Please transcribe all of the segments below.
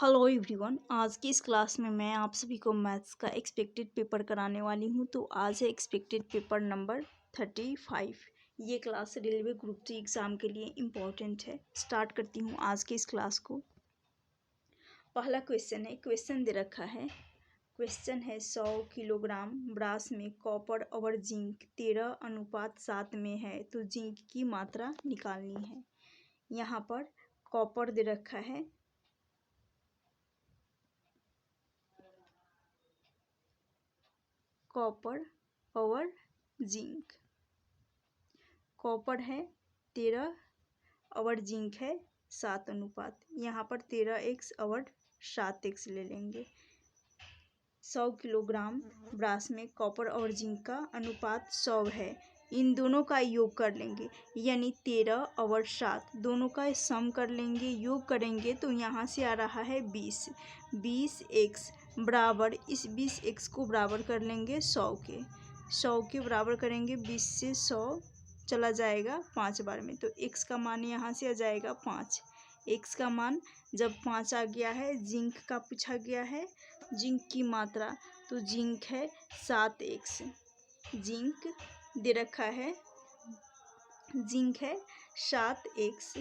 Hello everyone. आज की इस क्लास में मैं आप सभी को मैथ्स का एक्सपेक्टेड पेपर कराने वाली हूं। तो आज है एक्सपेक्टेड पेपर नंबर 35। ये क्लास रेलवे ग्रुप 3 एग्ज़ाम के लिए इम्पोर्टेंट है। स्टार्ट करती हूं आज की इस क्लास को। पहला क्वेश्चन है, क्वेश्चन दे रखा है। क्वेश्चन है 100 किलोग्राम ब्रास में कॉपर और जिंक 13:7 में है, तो जिंक की मात्रा निकालनी है। यहाँ पर कॉपर दे रखा है, कॉपर और जिंक। कॉपर है 13 और जिंक है 7:। यहाँ पर 13x और 7x ले लेंगे। 100 किलोग्राम ब्रास में कॉपर और जिंक का अनुपात 100 है। इन दोनों का योग कर लेंगे, यानी 13 और 7 दोनों का सम कर लेंगे, योग करेंगे तो यहाँ से आ रहा है 20। 20x बराबर, इस 20x को बराबर कर लेंगे 100 के। 100 के बराबर करेंगे, 20 से 100 चला जाएगा 5 बार में, तो x का मान यहाँ से आ जाएगा 5। x का मान जब 5 आ गया है, जिंक का पूछा गया है, जिंक की मात्रा, तो जिंक है 7x। जिंक दे रखा है, जिंक है 7x।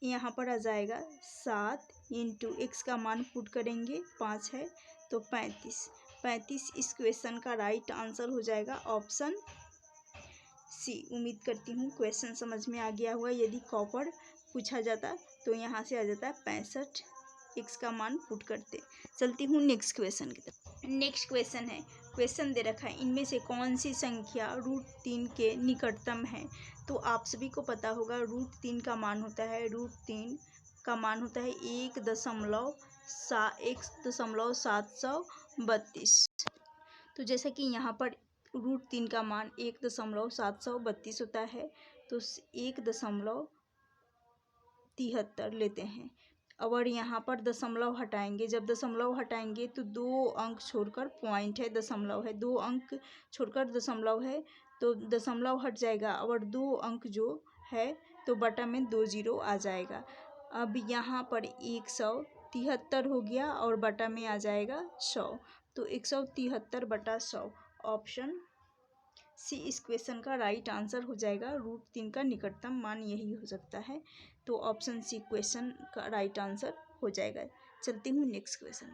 यहाँ पर आ जाएगा 7 इंटू x का मान पुट करेंगे, 5 है तो 35। 35 इस क्वेश्चन का राइट आंसर हो जाएगा ऑप्शन सी। उम्मीद करती हूँ क्वेश्चन समझ में आ गया हुआ। यदि कॉपर पूछा जाता तो यहाँ से आ जाता 65, x का मान पुट करते। चलती हूँ नेक्स्ट क्वेश्चन की तरफ। नेक्स्ट क्वेश्चन है, क्वेश्चन दे रखा है, इनमें से कौन सी संख्या √3 के निकटतम है। तो आप सभी को पता होगा √3 का मान होता है, √3 का मान होता है 1.732। तो जैसा कि यहाँ पर √3 का मान 1.732 होता है, तो 1.73 लेते हैं। और यहाँ पर दशमलव हटाएंगे, जब दशमलव हटाएंगे तो 2 अंक छोड़कर पॉइंट है, दशमलव है, 2 अंक छोड़कर दशमलव है, तो दशमलव हट जाएगा और 2 अंक जो है तो बटा में 2 जीरो आ जाएगा। अब यहाँ पर 173 हो गया और बटा में आ जाएगा 100, तो 173/100 ऑप्शन सी इस क्वेश्चन का राइट आंसर हो जाएगा। √3 का निकटतम मान यही हो सकता है, तो ऑप्शन सी क्वेश्चन का राइट आंसर हो जाएगा। चलती हूँ नेक्स्ट क्वेश्चन।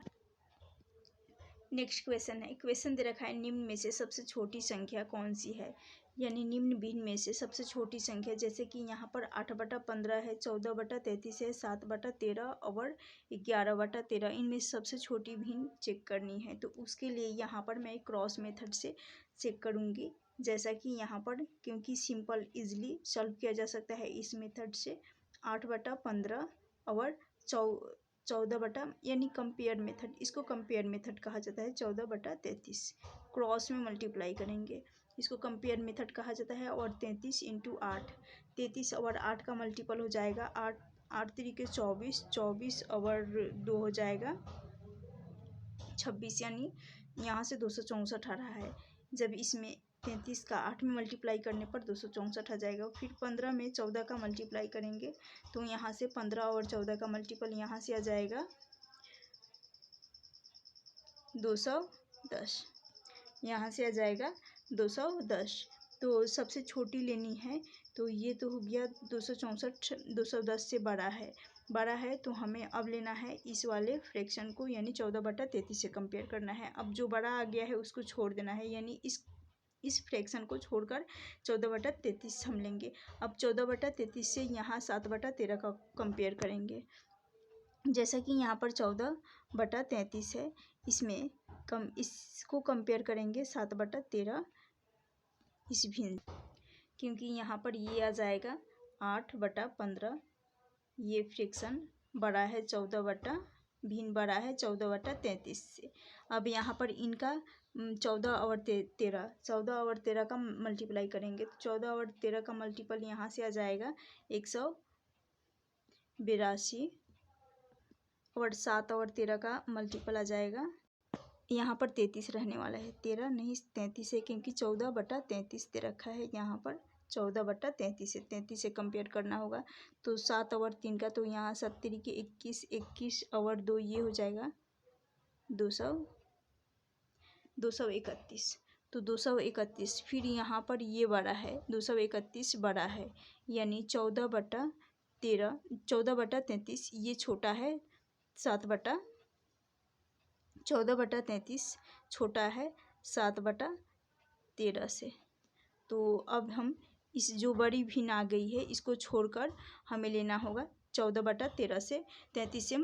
नेक्स्ट क्वेश्चन है, क्वेश्चन दे रखा है, निम्न में से सबसे छोटी संख्या कौन सी है। यानी निम्न भिन्न में से सबसे छोटी संख्या, जैसे कि यहाँ पर 8/15 है, 14/33 है, 7/13 और 11/13। इनमें सबसे छोटी भिन्न चेक करनी है, तो उसके लिए यहाँ पर मैं क्रॉस मेथड से चेक करूँगी। जैसा कि यहाँ पर, क्योंकि सिंपल इजीली सॉल्व किया जा सकता है इस मेथड से, 8/15 और 14 यानी कंपेयर मेथड, इसको कंपेयर मेथड कहा जाता है। 14/33 क्रॉस में मल्टीप्लाई करेंगे, इसको कंपेयर मेथड कहा जाता है। और 33 इंटू 8, 33 और 8 का मल्टीपल हो जाएगा 8, 8 3 = 24, 24 और 2 हो जाएगा 26, यानी यहाँ से 264 आ रहा है। जब इसमें 33 का 8 में मल्टीप्लाई करने पर 264 आ जाएगा। फिर 15 में 14 का मल्टीप्लाई करेंगे, तो यहाँ से 15 और 14 का मल्टीपल यहाँ से आ जाएगा 210, यहाँ से आ जाएगा 210। तो सबसे छोटी लेनी है, तो ये तो हो गया 264, 210 से बड़ा है तो हमें अब लेना है इस वाले फ्रैक्शन को, यानी 14/33 से कंपेयर करना है। अब जो बड़ा आ गया है उसको छोड़ देना है, यानी इस फ्रैक्शन को छोड़कर 14/33 हम लेंगे। अब 14/33 से यहाँ 7/13 का कंपेयर करेंगे। जैसा कि यहाँ पर 14/33 है, इसको कंपेयर करेंगे 7/13 इस भिन्न, क्योंकि यहाँ पर ये आ जाएगा 8/15। ये फ्रैक्शन बड़ा है 14/33 से। अब यहाँ पर इनका 14 और 13 का मल्टीप्लाई करेंगे, तो 14 और 13 का मल्टीपल यहाँ से आ जाएगा 182 और 7 और 13 का मल्टीपल आ जाएगा, यहाँ पर 33 रहने वाला है, 13 नहीं 33 है, क्योंकि 14/33 दे रखा है, यहाँ पर 14/33 है, 33 से कंपेयर करना होगा। तो 7 और 3 का, तो यहाँ 7 तरीके 21, 21 और 2 ये हो जाएगा 231। तो 231, फिर यहाँ पर ये बड़ा है, 231 बड़ा है, यानी 14/33 ये छोटा है 14/33 छोटा है 7/13 से। तो अब हम इस जो बड़ी भिन्न आ गई है इसको छोड़कर हमें लेना होगा 14/13 से 33 से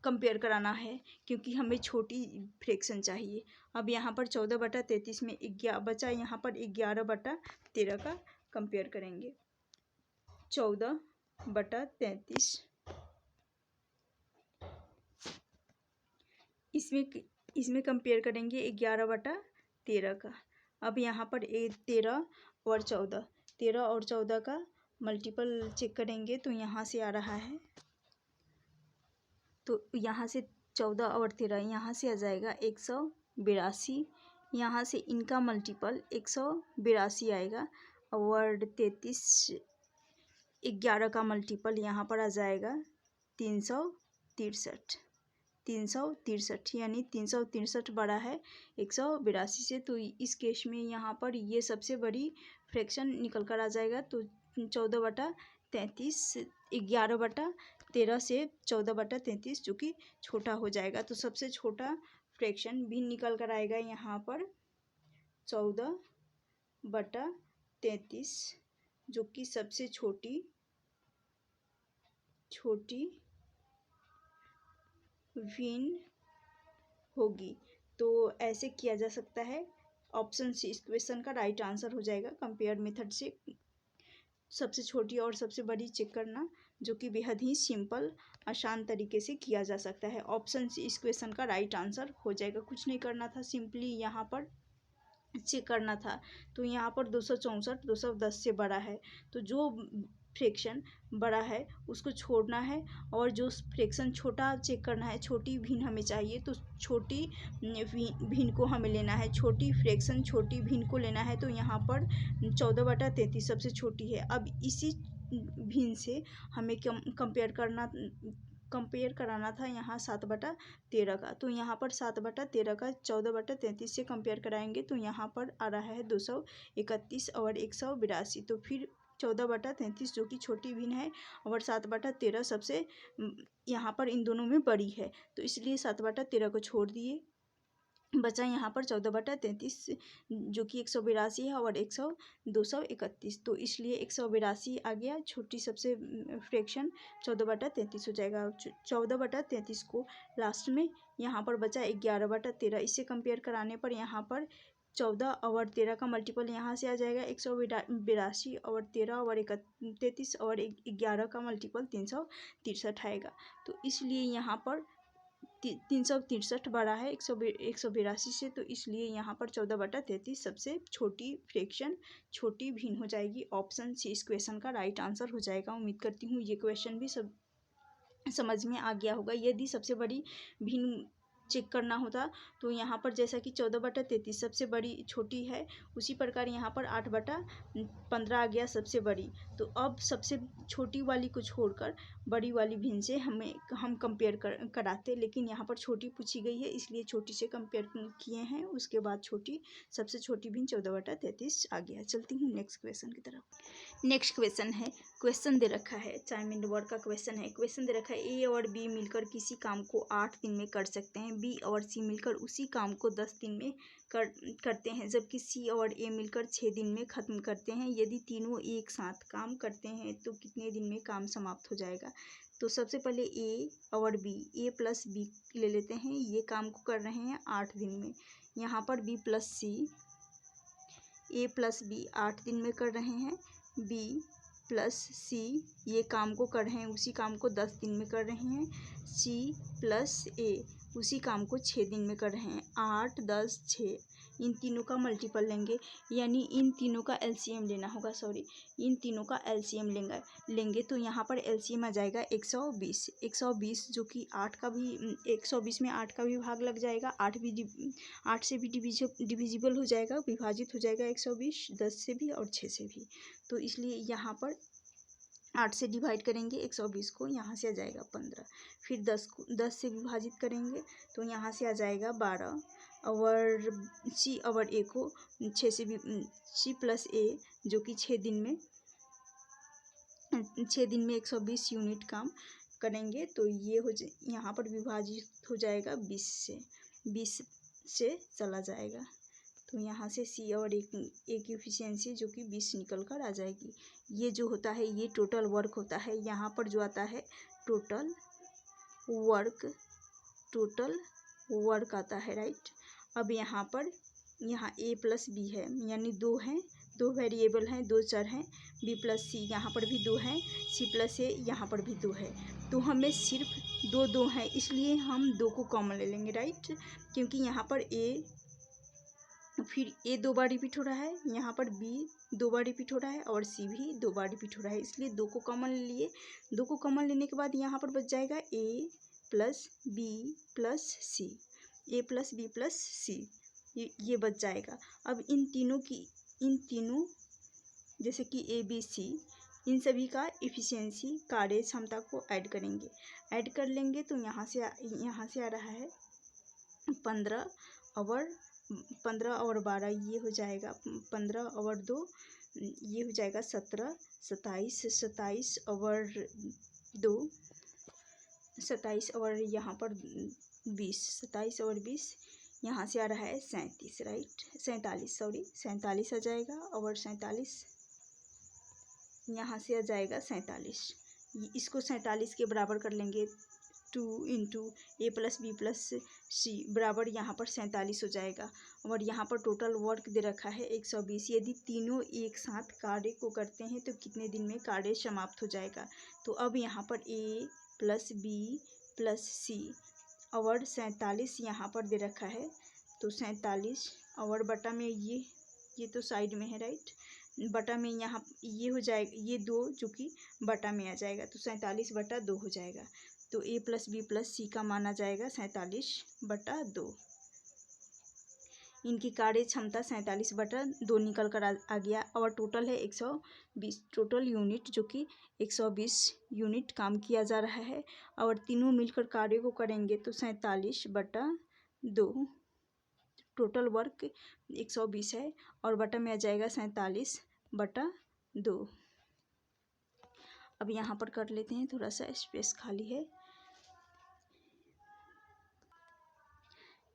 कंपेयर कराना है, क्योंकि हमें छोटी फ्रैक्शन चाहिए। अब यहाँ पर 14/33 में 11 बचा, यहाँ पर 11/13 का कंपेयर करेंगे। 14/33 इसमें कंपेयर करेंगे 11/13 का। अब यहाँ पर 13 और 14 का मल्टीपल चेक करेंगे तो यहाँ से आ रहा है, तो यहाँ से 14 और 13 यहाँ से आ जाएगा 182, यहाँ से इनका मल्टीपल 182 आएगा, और 33 11 का मल्टीपल यहाँ पर आ जाएगा 363, यानी 363 बड़ा है 182 से। तो इस केस में यहाँ पर ये सबसे बड़ी फ्रैक्शन निकल कर आ जाएगा। तो 14/33 11/13 से 14/33 जो कि छोटा हो जाएगा। तो सबसे छोटा फ्रैक्शन भी निकल कर आएगा यहाँ पर 14/33, जो कि सबसे छोटी भिन्न होगी। तो ऐसे किया जा सकता है। ऑप्शन सी इस क्वेश्चन का राइट आंसर हो जाएगा। कंपेयर मेथड से सबसे छोटी और सबसे बड़ी चेक करना, जो कि बेहद ही सिंपल आसान तरीके से किया जा सकता है। ऑप्शन सी इस क्वेश्चन का राइट आंसर हो जाएगा। कुछ नहीं करना था, सिंपली यहाँ पर चेक करना था। तो यहाँ पर 264 210 से बड़ा है, तो जो फ्रैक्शन बड़ा है उसको छोड़ना है, और जो फ्रैक्शन छोटा चेक करना है, छोटी भिन्न हमें चाहिए, तो छोटी भिन्न को हमें लेना है। छोटी फ्रैक्शन छोटी भिन्न को लेना है। तो यहाँ पर 14/33 सबसे छोटी है। अब इसी भिन्न से हमें कंपेयर कराना था यहाँ 7/13 का। तो यहाँ पर 7/13 का 14/33 से कंपेयर कराएंगे तो यहाँ पर आ रहा है 231 और 182। तो फिर 14/33 जो कि छोटी भिन्न है, और 7/13 सबसे यहाँ पर इन दोनों में बड़ी है, तो इसलिए 7/13 को छोड़ दिए। बचा यहाँ पर 14/33 जो कि 182 है, और 231। तो इसलिए 182 आ गया, छोटी सबसे फ्रैक्शन 14/33 हो जाएगा। 14/33 को लास्ट में यहाँ पर बचा 11/13। इससे कंपेयर कराने पर यहाँ पर 14 और 13 का मल्टीपल यहाँ से आ जाएगा 182, और 13 और 33 और 11 का मल्टीपल 363 आएगा। तो इसलिए यहाँ पर 363 बड़ा है 182 से, तो इसलिए यहाँ पर 14/33 सबसे छोटी फ्रैक्शन छोटी भिन्न हो जाएगी। ऑप्शन सी इस क्वेश्चन का राइट आंसर हो जाएगा। उम्मीद करती हूँ ये क्वेश्चन भी सब समझ में आ गया होगा। यदि सबसे बड़ी भिन्न चेक करना होता तो यहाँ पर जैसा कि 14/33 सबसे बड़ी छोटी है, उसी प्रकार यहाँ पर 8/15 आ गया सबसे बड़ी। तो अब सबसे छोटी वाली को छोड़कर बड़ी वाली भिन्न से हम कंपेयर कराते, लेकिन यहाँ पर छोटी पूछी गई है इसलिए छोटी से कंपेयर किए हैं। उसके बाद सबसे छोटी भिन्न 14/33 आ गया। चलती हूँ नेक्स्ट क्वेश्चन की तरफ। नेक्स्ट क्वेश्चन है, क्वेश्चन दे रखा है, टाइम एंड वर्क का क्वेश्चन है। क्वेश्चन दे रखा है ए और बी मिलकर किसी काम को 8 दिन में कर सकते हैं, बी और सी मिलकर उसी काम को 10 दिन में करते हैं, जबकि सी और ए मिलकर 6 दिन में ख़त्म करते हैं। यदि तीनों एक साथ काम करते हैं तो कितने दिन में काम समाप्त हो जाएगा। तो सबसे पहले ए और बी, ए प्लस बी ले लेते हैं। ये काम को कर रहे हैं 8 दिन में। यहाँ पर बी प्लस सी, ए प्लस बी 8 दिन में कर रहे हैं, बी प्लस सी ये काम को कर रहे हैं, उसी काम को 10 दिन में कर रहे हैं, सी प्लस ए उसी काम को 6 दिन में कर रहे हैं। 8 10 6 इन तीनों का मल्टीपल लेंगे, यानी इन तीनों का एलसीएम लेना होगा, सॉरी इन तीनों का एलसीएम लेंगे तो यहाँ पर एलसीएम आ जाएगा 120। 120 जो कि 8 का भी 120 में 8 का भी भाग लग जाएगा, 8 से भी डिविजिबल हो जाएगा, विभाजित हो जाएगा 120, 10 से भी और 6 से भी। तो इसलिए यहाँ पर 8 से डिवाइड करेंगे 120 को, यहाँ से आ जाएगा 15। फिर 10 से विभाजित करेंगे तो यहाँ से आ जाएगा 12। और सी और ए को 6 से भी सी प्लस ए जो कि 6 दिन में 120 यूनिट काम करेंगे। तो ये यहाँ पर विभाजित हो जाएगा 20 से चला जाएगा। तो यहाँ से सी और ए की एफिशिएंसी जो कि 20 निकल कर आ जाएगी। ये जो होता है ये टोटल वर्क होता है। यहाँ पर जो आता है टोटल वर्क आता है, राइट। अब यहाँ ए प्लस बी है, यानी 2 वेरिएबल हैं, 2 चर हैं, बी प्लस सी यहाँ पर भी 2 हैं, सी प्लस ए यहाँ पर भी 2 है। तो हमें सिर्फ 2 हैं, इसलिए हम 2 को कॉमन ले लेंगे, राइट। क्योंकि यहाँ पर फिर ए 2 बार रिपीट हो रहा है, यहाँ पर बी 2 बार रिपीट हो रहा है और सी भी 2 बार रिपीट हो रहा है, इसलिए 2 को कॉमन ले लिए। 2 को कॉमन लेने के बाद यहाँ पर बच जाएगा ए प्लस बी प्लस सी, ए प्लस बी प्लस सी, ये बच जाएगा। अब इन तीनों जैसे कि ए बी सी, इन सभी का एफिशिएंसी कार्य क्षमता को ऐड कर लेंगे तो यहाँ से आ रहा है 15 और 12, ये हो जाएगा 15 और 2, ये हो जाएगा 17, 27 और 2, 27 और यहाँ पर 20, 27 और 20, यहाँ से आ रहा है 37, राइट, 47 आ जाएगा। और 47 यहाँ से आ जाएगा 47, इसको 47 के बराबर कर लेंगे। 2 इंटू ए प्लस बी प्लस सी बराबर यहाँ पर 47 हो जाएगा। और यहाँ पर टोटल वर्क दे रखा है 120। यदि तीनों एक साथ कार्य को करते हैं तो कितने दिन में कार्य समाप्त हो जाएगा। तो अब यहाँ पर ए प्लस बी प्लस सी और 47 यहाँ पर दे रखा है, तो 47 और बटा में ये तो साइड में है, राइट, बटा में यहाँ ये हो जाएगा, ये 2 जो कि बटा में आ जाएगा, तो 47 बटा 2 हो जाएगा। तो ए प्लस बी प्लस सी का मान आ जाएगा 47 बटा 2। इनकी कार्य क्षमता 47 बटा 2 निकल कर आ गया। और टोटल है 120, टोटल यूनिट जो कि 120 यूनिट काम किया जा रहा है। और तीनों मिलकर कार्य को करेंगे तो 47 बटा 2, टोटल वर्क 120 है और बटा में आ जाएगा 47 बटा 2। अब यहाँ पर कर लेते हैं, थोड़ा सा स्पेस खाली है।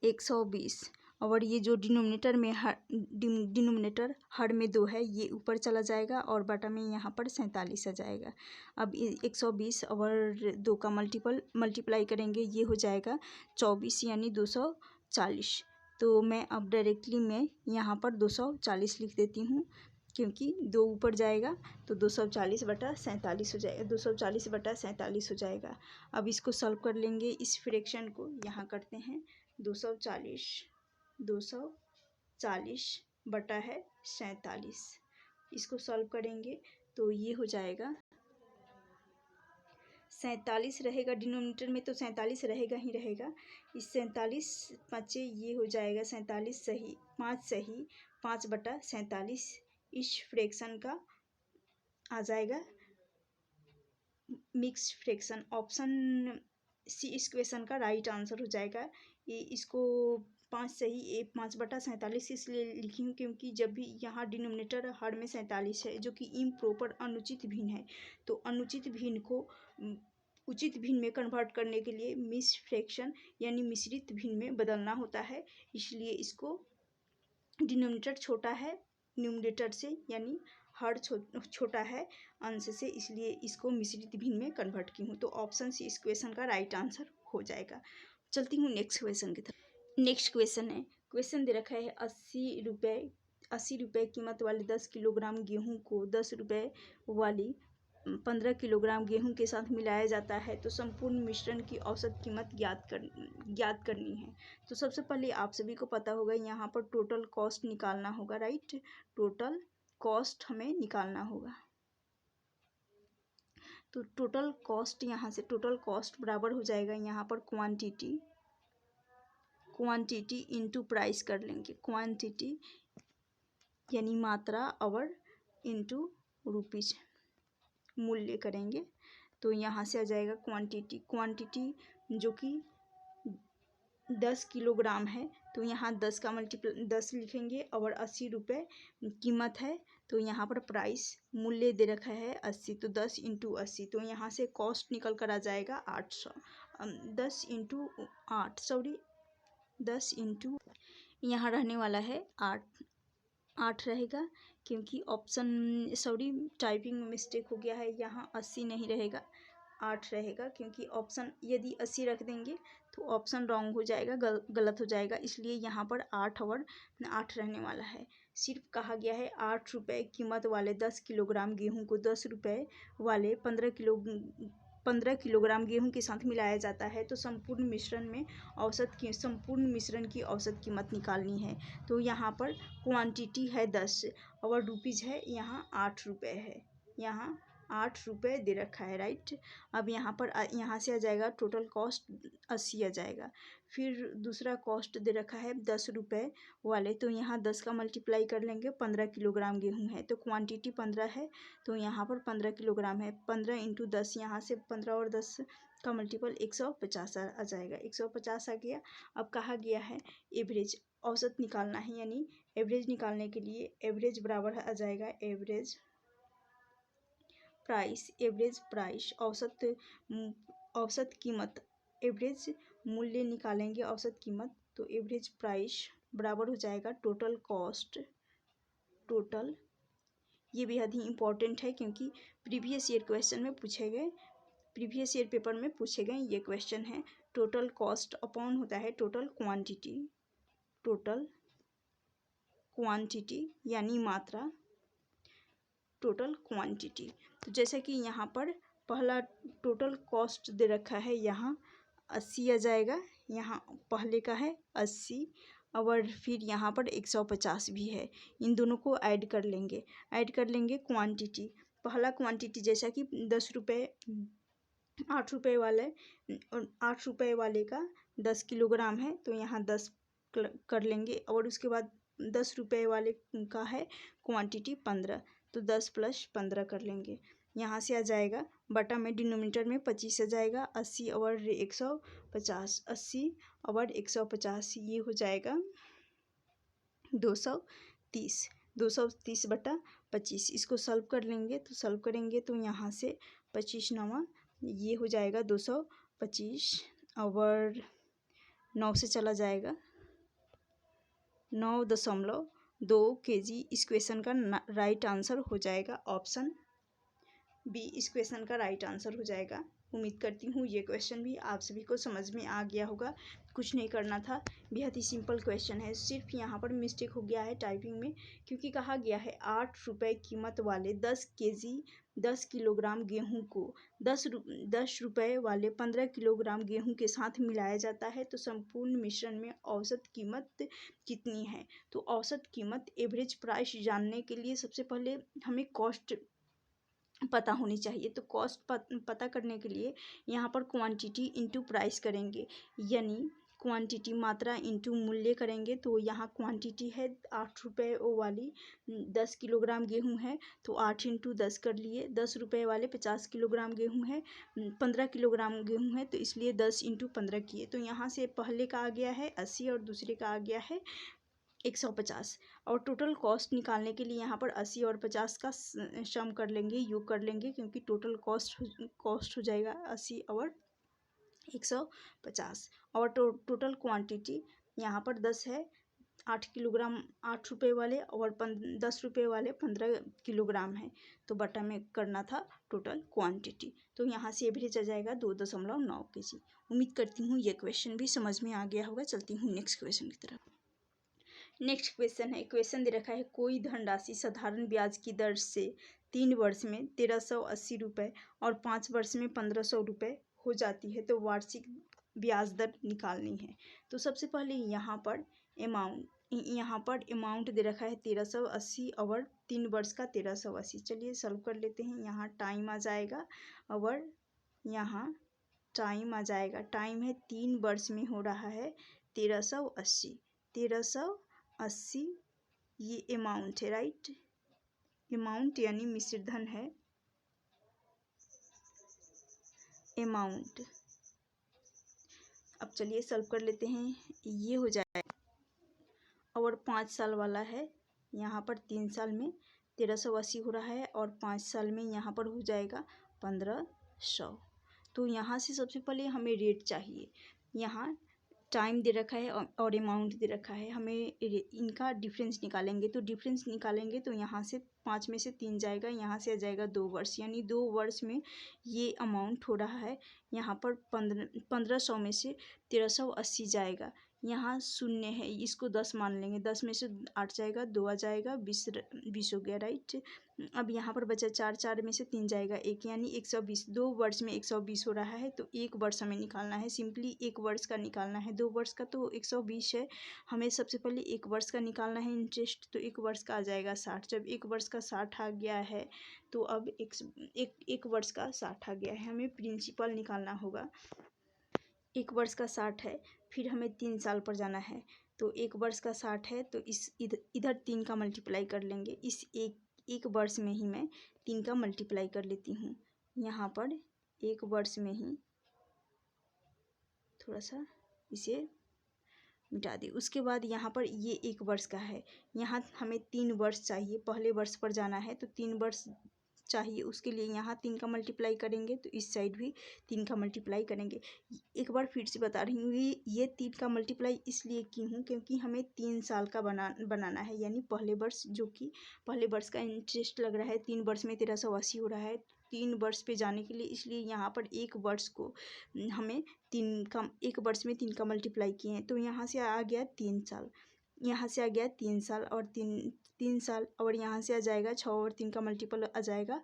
120 और ये जो डिनोमिनेटर हर में 2 है, ये ऊपर चला जाएगा और बटा में यहाँ पर 47 आ जाएगा। अब 120 और 2 का मल्टीप्लाई करेंगे, ये हो जाएगा 24 यानी 240। तो मैं अब डायरेक्टली यहाँ पर 240 लिख देती हूँ, क्योंकि 2 ऊपर जाएगा तो 240 बटा 47 हो जाएगा, 240 बटा 47 हो जाएगा। अब इसको सॉल्व कर लेंगे, इस फ्रैक्शन को यहाँ करते हैं। 240 बटा है 47, इसको सॉल्व करेंगे तो ये हो जाएगा 47 रहेगा डिनोमिनेटर में, तो 47 रहेगा ही रहेगा। इस 47 पाँचे ये हो जाएगा 47 सही 5 बटा 47, इस फ्रैक्शन का आ जाएगा मिक्स फ्रैक्शन। ऑप्शन सी इस क्वेश्चन का राइट आंसर हो जाएगा। ये इसको 5 सही 5 बटा 47 इसलिए लिखी हूँ क्योंकि जब भी यहाँ डिनोमिनेटर हर में 47 है जो कि इम्प्रॉपर अनुचित भिन्न है, तो अनुचित भिन्न को उचित भिन्न में कन्वर्ट करने के लिए मिक्स फ्रैक्शन यानी मिश्रित भिन्न में बदलना होता है। इसलिए इसको डिनोमिनेटर छोटा है न्यूमरेटर से, यानी हर छोटा है अंश से, इसलिए इसको मिश्रित भिन्न में कन्वर्ट की हूँ। तो ऑप्शन सी इस क्वेश्चन का राइट आंसर हो जाएगा। चलती हूँ नेक्स्ट क्वेश्चन की तरफ। नेक्स्ट क्वेश्चन दे रखा है 80 रुपये कीमत वाले 10 किलोग्राम गेहूँ को 10 रुपये वाली 15 किलोग्राम गेहूं के साथ मिलाया जाता है तो संपूर्ण मिश्रण की औसत कीमत ज्ञात करनी है। तो सबसे पहले आप सभी को पता होगा यहाँ पर टोटल कॉस्ट निकालना होगा, राइट। टोटल कॉस्ट हमें निकालना होगा। तो टोटल कॉस्ट यहाँ से टोटल कॉस्ट बराबर हो जाएगा यहाँ पर क्वांटिटी इनटू प्राइस कर लेंगे। क्वांटिटी यानी मात्रा, आवर इनटू रुपीज मूल्य करेंगे। तो यहाँ से आ जाएगा क्वांटिटी जो कि 10 किलोग्राम है तो यहाँ 10 का मल्टीप्लाई 10 लिखेंगे और 80 रुपये कीमत है। तो यहाँ पर प्राइस मूल्य दे रखा है 80, तो 10 इंटू 80, तो यहाँ से कॉस्ट निकल कर आ जाएगा 800। 10 इंटू 8 10 इंटू यहाँ रहने वाला है 8 रहेगा, क्योंकि टाइपिंग में मिस्टेक हो गया है। यहाँ 80 नहीं रहेगा, 8 रहेगा, क्योंकि ऑप्शन यदि 80 रख देंगे तो ऑप्शन रॉन्ग हो जाएगा, गलत हो जाएगा, इसलिए यहाँ पर 8 और 8 रहने वाला है। सिर्फ कहा गया है 8 रुपये कीमत वाले 10 किलोग्राम गेहूं को 10 रुपये वाले 15 किलोग्राम गेहूं के साथ मिलाया जाता है तो संपूर्ण मिश्रण की औसत कीमत निकालनी है। तो यहाँ पर क्वांटिटी है 10 और रुपीज़ है यहाँ 8 रुपये है, यहाँ 8 रुपये दे रखा है, राइट। अब यहाँ से आ जाएगा टोटल कॉस्ट 80 आ जाएगा। फिर दूसरा कॉस्ट दे रखा है 10 रुपये वाले, तो यहाँ 10 का मल्टीप्लाई कर लेंगे। 15 किलोग्राम गेहूं है तो क्वांटिटी 15 है, तो यहाँ पर 15 किलोग्राम है। 15 इंटू 10, यहाँ से 15 और 10 का मल्टीपल 150 आ जाएगा। 150 आ गया। अब कहा गया है एवरेज औसत निकालना है, यानी एवरेज निकालने के लिए एवरेज बराबर आ जाएगा एवरेज प्राइस औसत कीमत, एवरेज मूल्य निकालेंगे औसत कीमत, तो एवरेज प्राइस बराबर हो जाएगा टोटल कॉस्ट। ये बेहद ही इम्पोर्टेंट है क्योंकि प्रीवियस ईयर पेपर में पूछे गए ये क्वेश्चन है। टोटल कॉस्ट अपॉन होता है टोटल क्वांटिटी यानी मात्रा, टोटल क्वांटिटी। तो जैसे कि यहाँ पर पहला टोटल कॉस्ट दे रखा है, यहाँ 80 आ जाएगा, यहाँ पहले का है 80 और फिर यहाँ पर 150 भी है। इन दोनों को ऐड कर लेंगे क्वांटिटी। पहला क्वांटिटी जैसा कि 10 रुपये 8 रुपये वाले का 10 किलोग्राम है तो यहाँ 10 कर लेंगे, और उसके बाद 10 रुपये वाले का है क्वांटिटी 15, तो 10 + 15 कर लेंगे। यहाँ से आ जाएगा बटा में डिनोमिनेटर में 25 आ जाएगा। 80 और 150, 80 और 150 ये हो जाएगा 230 बटा 25। इसको सॉल्व कर लेंगे, तो सॉल्व करेंगे तो यहाँ से 25 9 ये हो जाएगा 225 और 9 से चला जाएगा 9.2 kg। इस क्वेश्चन का राइट आंसर हो जाएगा ऑप्शन बी। इस क्वेश्चन का राइट आंसर हो जाएगा। उम्मीद करती हूँ ये क्वेश्चन भी आप सभी को समझ में आ गया होगा। कुछ नहीं करना था, बेहद ही सिंपल क्वेश्चन है। सिर्फ यहाँ पर मिस्टेक हो गया है टाइपिंग में, क्योंकि कहा गया है 8 रुपये कीमत वाले 10 किलोग्राम गेहूं को 10 रुपये वाले 15 किलोग्राम गेहूं के साथ मिलाया जाता है तो संपूर्ण मिश्रण में औसत कीमत कितनी है। तो औसत कीमत, एवरेज प्राइस जानने के लिए सबसे पहले हमें कॉस्ट पता होनी चाहिए। तो कॉस्ट पता करने के लिए यहाँ पर क्वांटिटी इंटू प्राइस करेंगे, यानी क्वांटिटी मात्रा इंटू मूल्य करेंगे। तो यहाँ क्वांटिटी है 8 रुपये वाली 10 किलोग्राम गेहूं है तो 8 इंटू 10 कर लिए। 10 रुपये वाले 50 किलोग्राम गेहूं है, 15 किलोग्राम गेहूं है तो इसलिए 10 इंटू 15 किए। तो यहाँ से पहले का आ गया है 80 और दूसरे का आ गया है 150। और टोटल कॉस्ट निकालने के लिए यहाँ पर 80 और 50 का सम कर लेंगे, योग कर लेंगे, क्योंकि टोटल कॉस्ट हो जाएगा 80 और 150। और टोटल क्वांटिटी यहाँ पर 10 है, 8 किलोग्राम 8 रुपये वाले और 10 रुपये वाले 15 किलोग्राम है, तो बटा में करना था टोटल क्वांटिटी। तो यहाँ से एवरेज आ जाएगा 2.9 kg। उम्मीद करती हूँ ये क्वेश्चन भी समझ में आ गया होगा। चलती हूँ नेक्स्ट क्वेश्चन की तरफ। नेक्स्ट क्वेश्चन है, क्वेश्चन दे रखा है कोई धनराशि साधारण ब्याज की दर से 3 वर्ष में 1380 रुपये और 5 वर्ष में 1500 रुपये हो जाती है तो वार्षिक ब्याज दर निकालनी है। तो सबसे पहले यहाँ पर अमाउंट दे रखा है 1380 और 3 वर्ष का 1380। चलिए सॉल्व कर लेते हैं। यहाँ टाइम आ जाएगा और यहाँ टाइम आ जाएगा। टाइम है 3 वर्ष में हो रहा है 1380 ये अमाउंट है, राइट। अमाउंट यानी मिश्र धन है, अमाउंट। अब चलिए सॉल्व कर लेते हैं। ये हो जाएगा और 5 साल वाला है, यहाँ पर 3 साल में 1380 हो रहा है और 5 साल में यहाँ पर हो जाएगा 1500। तो यहाँ से सबसे पहले हमें रेट चाहिए। यहाँ टाइम दे रखा है और अमाउंट दे रखा है, हमें इनका डिफरेंस निकालेंगे। तो डिफरेंस निकालेंगे तो यहाँ से 5 में से 3 जाएगा, यहाँ से आ जाएगा 2 वर्ष, यानी 2 वर्ष में ये अमाउंट हो रहा है। यहाँ पर 1500 में से 1380 जाएगा, यहाँ शून्य है, इसको 10 मान लेंगे। 10 में से 8 जाएगा, 2 आ जाएगा, 20 हो गया, राइट। अब यहाँ पर बचा 4, 4 में से 3 जाएगा 1, यानी 120। 2 वर्ष में 120 हो रहा है तो 1 वर्ष हमें निकालना है, सिंपली 1 वर्ष का निकालना है। 2 वर्ष का तो 120 है, हमें सबसे पहले 1 वर्ष का निकालना है इंटरेस्ट। तो 1 वर्ष का आ जाएगा 60। जब 1 वर्ष का 60 आ गया है तो अब एक वर्ष का 60 आ गया है, हमें प्रिंसिपल निकालना होगा। 1 वर्ष का 60 है, फिर हमें 3 साल पर जाना है। तो 1 वर्ष का 60 है तो इधर 3 का मल्टीप्लाई कर लेंगे। इस एक वर्ष में ही मैं 3 का मल्टीप्लाई कर लेती हूँ। यहाँ पर 1 वर्ष में ही थोड़ा सा इसे मिटा दी। उसके बाद यहाँ पर ये 1 वर्ष का है, यहाँ हमें 3 वर्ष चाहिए। पहले वर्ष पर जाना है तो 3 वर्ष चाहिए, उसके लिए यहाँ 3 का मल्टीप्लाई करेंगे तो इस साइड भी 3 का मल्टीप्लाई करेंगे। एक बार फिर से बता रही हूँ, ये 3 का मल्टीप्लाई इसलिए की हूँ क्योंकि हमें 3 साल का बनाना है, यानी पहले वर्ष, जो कि पहले वर्ष का इंटरेस्ट लग रहा है 3 वर्ष में 1380 हो रहा है 3 वर्ष पे जाने के लिए, इसलिए यहाँ पर 1 वर्ष को हमें 1 वर्ष में 3 का मल्टीप्लाई किए हैं। तो यहाँ से आ गया 3 साल, यहाँ से आ गया 3 साल और 3 साल, और यहाँ से आ जाएगा 6 और 3 का मल्टीपल आ जाएगा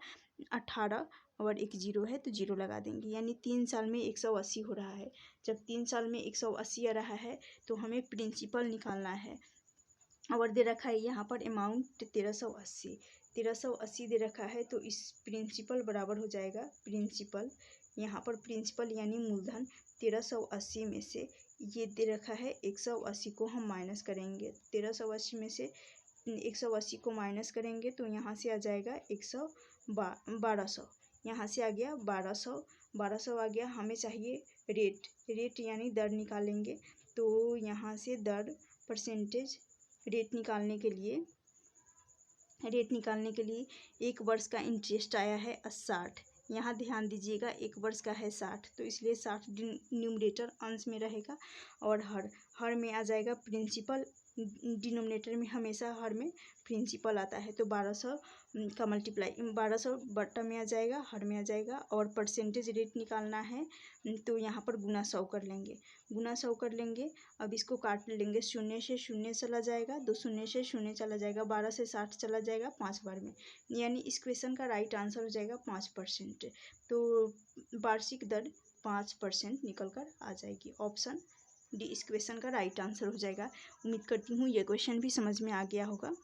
18 और एक 0 है तो 0 लगा देंगे, यानी 3 साल में 180 हो रहा है। जब 3 साल में 180 आ रहा है तो हमें प्रिंसिपल निकालना है। और दे रखा है यहाँ पर अमाउंट 1380 दे रखा है तो इस प्रिंसिपल बराबर हो जाएगा प्रिंसिपल, यहाँ पर प्रिंसिपल यानी मूलधन 1380 में से ये दे रखा है 180 को हम माइनस करेंगे। 1380 में से 180 को माइनस करेंगे तो यहाँ से आ जाएगा 1200, यहाँ से आ गया 1200 आ गया। हमें चाहिए रेट यानी दर निकालेंगे। तो यहाँ से दर परसेंटेज रेट निकालने के लिए 1 वर्ष का इंटरेस्ट आया है 60। यहाँ ध्यान दीजिएगा 1 वर्ष का है 60 तो इसलिए 60 न्यूमरेटर अंश में रहेगा और हर में आ जाएगा प्रिंसिपल। डिनोमिनेटर में हमेशा हर में प्रिंसिपल आता है तो 1200 का मल्टीप्लाई 1200 बट्टा में आ जाएगा, हर में आ जाएगा। और परसेंटेज रेट निकालना है तो यहाँ पर गुना 100 कर लेंगे। अब इसको काट लेंगे, 0 से 0 चला जाएगा, 2 0 से 0 चला जाएगा, 12 से 60 चला जाएगा 5 बार में, यानी इस क्वेश्चन का राइट आंसर हो जाएगा 5%। तो वार्षिक दर 5% निकल कर आ जाएगी। ऑप्शन डी इस क्वेश्चन का राइट आंसर हो जाएगा। उम्मीद करती हूँ ये क्वेश्चन भी समझ में आ गया होगा।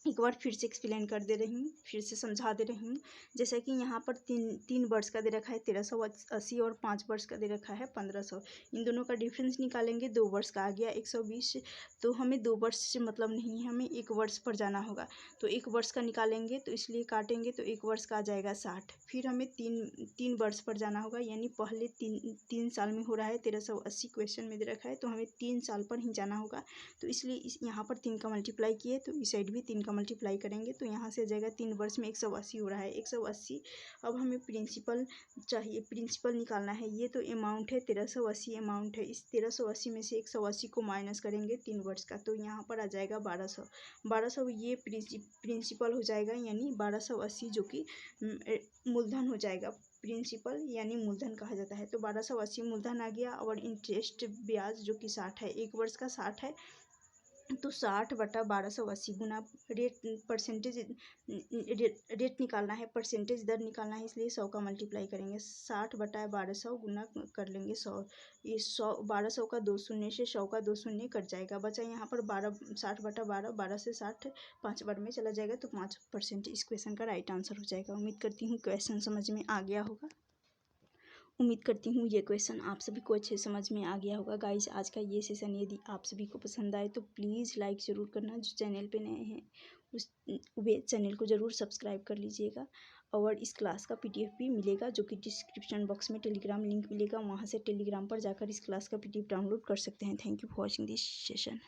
एक बार फिर से एक्सप्लेन कर दे रही हूँ, फिर से समझा दे रही हूँ। जैसा कि यहाँ पर तीन वर्ष का दे रखा है 1380 और 5 वर्ष का दे रखा है 1500। इन दोनों का डिफरेंस निकालेंगे। 2 वर्ष का आ गया 120, तो हमें 2 वर्ष से मतलब नहीं है, हमें 1 वर्ष पर जाना होगा। तो 1 वर्ष का निकालेंगे तो इसलिए काटेंगे तो 1 वर्ष का आ जाएगा 60। फिर हमें तीन वर्ष पर जाना होगा, यानी पहले 3 साल में हो रहा है 1380 क्वेश्चन में दे रखा है तो हमें 3 साल पर ही जाना होगा। तो इसलिए यहाँ पर 3 का मल्टीप्लाई किए तो इस साइड भी 3 का मल्टीप्लाई करेंगे तो यहाँ से आ जाएगा 3 वर्ष में 180 हो रहा है 180। अब हमें प्रिंसिपल चाहिए, प्रिंसिपल निकालना है। ये तो अमाउंट है 1380 अमाउंट है, इस 1380 में से 180 को माइनस करेंगे 3 वर्ष का तो यहाँ पर आ जाएगा 1200 ये प्रिंसिपल हो जाएगा, यानी 1280 जो कि मूलधन हो जाएगा। प्रिंसिपल यानी मूलधन कहा जाता है तो 1280 मूलधन आ गया और इंटरेस्ट ब्याज जो कि 60 है, 1 वर्ष का 60 है तो 60/1280 गुना रेट परसेंटेज रेट निकालना है, परसेंटेज दर निकालना है, इसलिए 100 का मल्टीप्लाई करेंगे। 60/1200 गुना कर लेंगे 100। ये 1200 का 2 शून्य से 100 का 2 शून्य कट जाएगा। बचा यहाँ पर 60/12, 12 से 60 5 बार में चला जाएगा तो 5% इस क्वेश्चन का राइट आंसर हो जाएगा। उम्मीद करती हूँ क्वेश्चन समझ में आ गया होगा। उम्मीद करती हूँ ये क्वेश्चन आप सभी को अच्छे समझ में आ गया होगा। गाइज आज का ये सेशन यदि आप सभी को पसंद आए तो प्लीज़ लाइक ज़रूर करना। जो चैनल पे नए हैं उस वे चैनल को ज़रूर सब्सक्राइब कर लीजिएगा। और इस क्लास का PDF भी मिलेगा, जो कि डिस्क्रिप्शन बॉक्स में टेलीग्राम लिंक मिलेगा, वहाँ से टेलीग्राम पर जाकर इस क्लास का PDF डाउनलोड कर सकते हैं। Thank you for watching this session.